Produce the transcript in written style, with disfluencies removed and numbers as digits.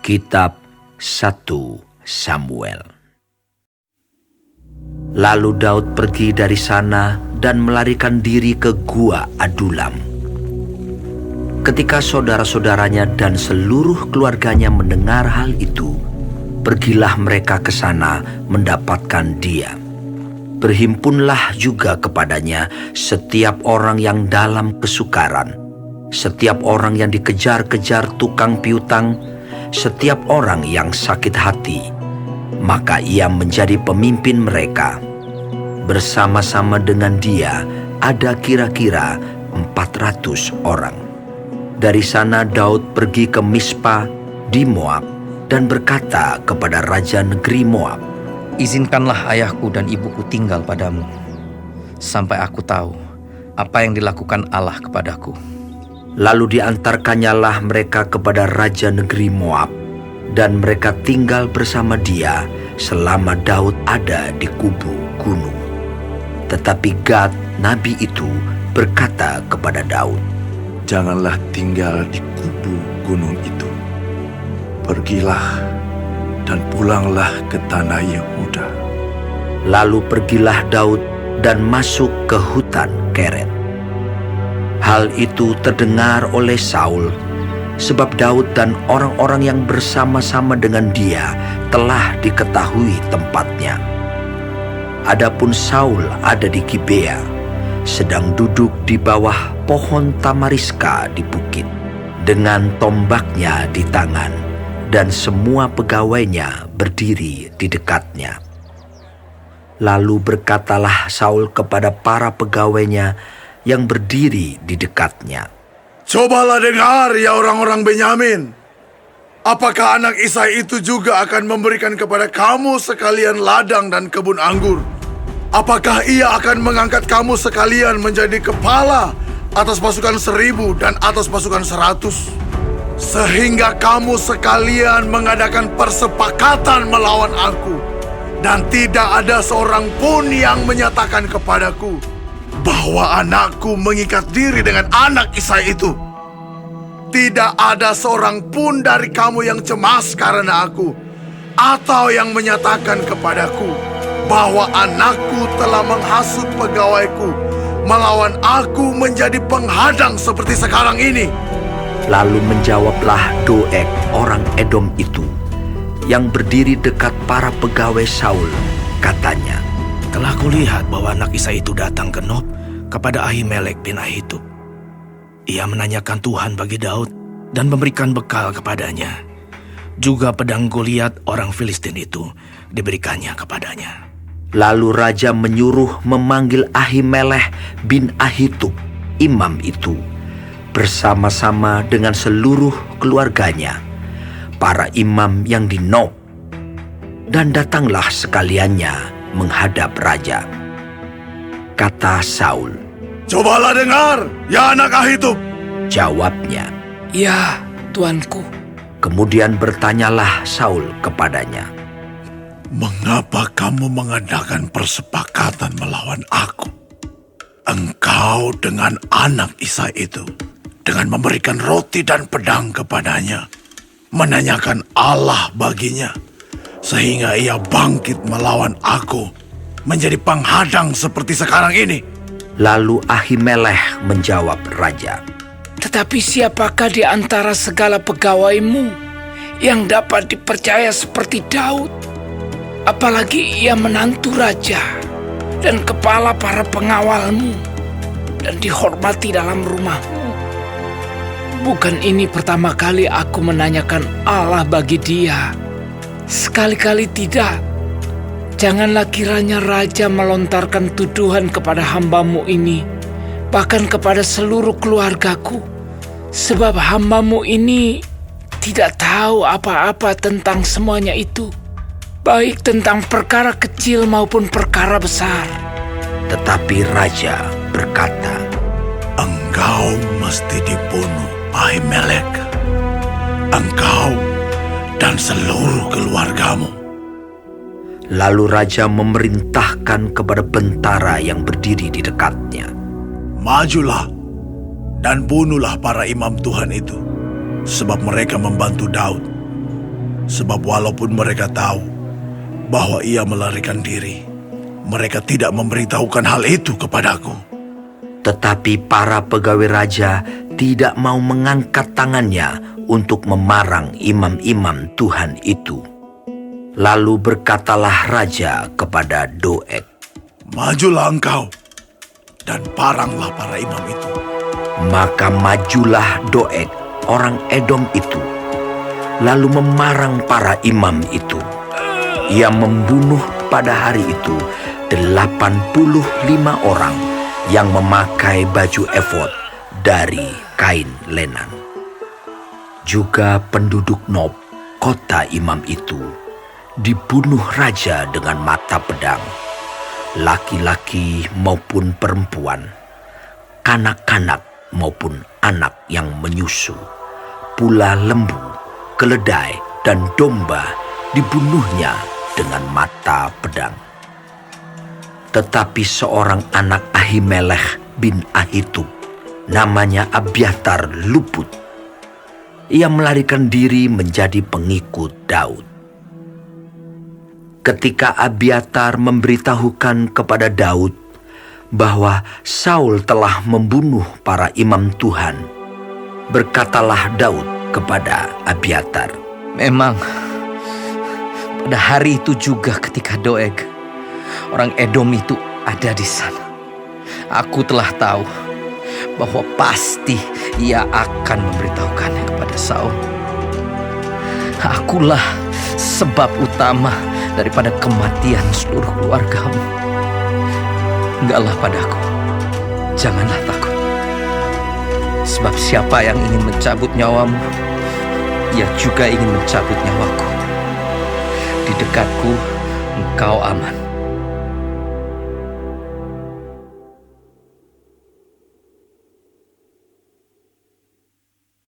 Kitab 1 Samuel. Lalu Daud pergi dari sana dan melarikan diri ke Gua Adulam. Ketika saudara-saudaranya dan seluruh keluarganya mendengar hal itu, pergilah mereka ke sana mendapatkan dia. Berhimpunlah juga kepadanya setiap orang yang dalam kesukaran, setiap orang yang dikejar-kejar tukang piutang, setiap orang yang sakit hati. Maka ia menjadi pemimpin mereka. Bersama-sama dengan dia ada kira-kira 400 orang. Dari sana Daud pergi ke Mispa di Moab dan berkata kepada raja negeri Moab, "Izinkanlah ayahku dan ibuku tinggal padamu, sampai aku tahu apa yang dilakukan Allah kepadaku." Lalu diantarkannyalah mereka kepada raja negeri Moab, dan mereka tinggal bersama dia selama Daud ada di kubu gunung. Tetapi Gad, nabi itu, berkata kepada Daud, "Janganlah tinggal di kubu gunung itu. Pergilah dan pulanglah ke tanah Yehuda." Lalu pergilah Daud dan masuk ke hutan Keret. Hal itu terdengar oleh Saul, sebab Daud dan orang-orang yang bersama-sama dengan dia telah diketahui tempatnya. Adapun Saul ada di Gibea, sedang duduk di bawah pohon tamariska di bukit, dengan tombaknya di tangan, dan semua pegawainya berdiri di dekatnya. Lalu berkatalah Saul kepada para pegawainya yang berdiri di dekatnya, "Cobalah dengar, ya orang-orang Benyamin. Apakah anak Isai itu juga akan memberikan kepada kamu sekalian ladang dan kebun anggur? Apakah ia akan mengangkat kamu sekalian menjadi kepala atas pasukan 1000 dan atas pasukan 100? Sehingga kamu sekalian mengadakan persepakatan melawan aku, dan tidak ada seorang pun yang menyatakan kepadaku bahwa anakku mengikat diri dengan anak Isai itu. Tidak ada seorang pun dari kamu yang cemas karena aku, atau yang menyatakan kepadaku bahwa anakku telah menghasut pegawaiku melawan aku menjadi penghadang seperti sekarang ini." Lalu menjawablah Doeg orang Edom itu, yang berdiri dekat para pegawai Saul, katanya, "Telah kulihat bahwa anak Isai itu datang ke Nob kepada Ahimelek bin Ahitub. Ia menanyakan Tuhan bagi Daud dan memberikan bekal kepadanya. Juga pedang Goliat orang Filistin itu diberikannya kepadanya." Lalu raja menyuruh memanggil Ahimelek bin Ahitub, imam itu, bersama-sama dengan seluruh keluarganya, para imam yang di Nob. Dan datanglah sekaliannya menghadap raja. Kata Saul, "Cobalah dengar, ya anak Ahitub." Jawabnya, "Ya, tuanku." Kemudian bertanyalah Saul kepadanya, "Mengapa kamu mengadakan persepakatan melawan aku? Engkau dengan anak Isai itu, dengan memberikan roti dan pedang kepadanya, menanyakan Allah baginya, sehingga ia bangkit melawan aku, menjadi penghadang seperti sekarang ini." Lalu Ahimelek menjawab raja, "Tetapi siapakah di antara segala pegawaimu yang dapat dipercaya seperti Daud? Apalagi ia menantu raja dan kepala para pengawalmu dan dihormati dalam rumahmu. Bukan ini pertama kali aku menanyakan Allah bagi dia. Sekali-kali tidak. Janganlah kiranya raja melontarkan tuduhan kepada hambamu ini, bahkan kepada seluruh keluargaku, sebab hambamu ini tidak tahu apa-apa tentang semuanya itu, baik tentang perkara kecil maupun perkara besar." Tetapi raja berkata, "Engkau mesti dibunuh, Ahimelek. Engkau dan seluruh keluargamu." Lalu raja memerintahkan kepada bentara yang berdiri di dekatnya, "Majulah dan bunuhlah para imam Tuhan itu, sebab mereka membantu Daud. Sebab walaupun mereka tahu bahwa ia melarikan diri, mereka tidak memberitahukan hal itu kepadaku. Tetapi para pegawai raja tidak mau mengangkat tangannya untuk memarang imam-imam Tuhan itu. Lalu berkatalah raja kepada Doeg, Majulah engkau dan paranglah para imam itu. Maka majulah Doeg orang Edom itu, lalu memarang para imam itu. Ia membunuh pada hari itu 85 orang yang memakai baju efod dari kain lenan. Juga penduduk Nob, kota imam itu, dibunuh raja dengan mata pedang, laki-laki maupun perempuan, kanak-kanak maupun anak yang menyusu, pula lembu, keledai, dan domba dibunuhnya dengan mata pedang. Tetapi seorang anak Ahimelech bin Ahitub, namanya Abiatar, luput. Ia melarikan diri menjadi pengikut Daud. Ketika Abiatar memberitahukan kepada Daud bahwa Saul telah membunuh para imam Tuhan, berkatalah Daud kepada Abiatar, Memang pada hari itu juga ketika Doeg, orang Edom itu ada di sana, aku telah tahu bahwa pasti ia akan memberitahukannya kepada Saul. Akulah sebab utama daripada kematian seluruh keluargamu. Enggaklah padaku, janganlah takut. Sebab siapa yang ingin mencabut nyawamu, ia juga ingin mencabut nyawaku. Di dekatku engkau aman,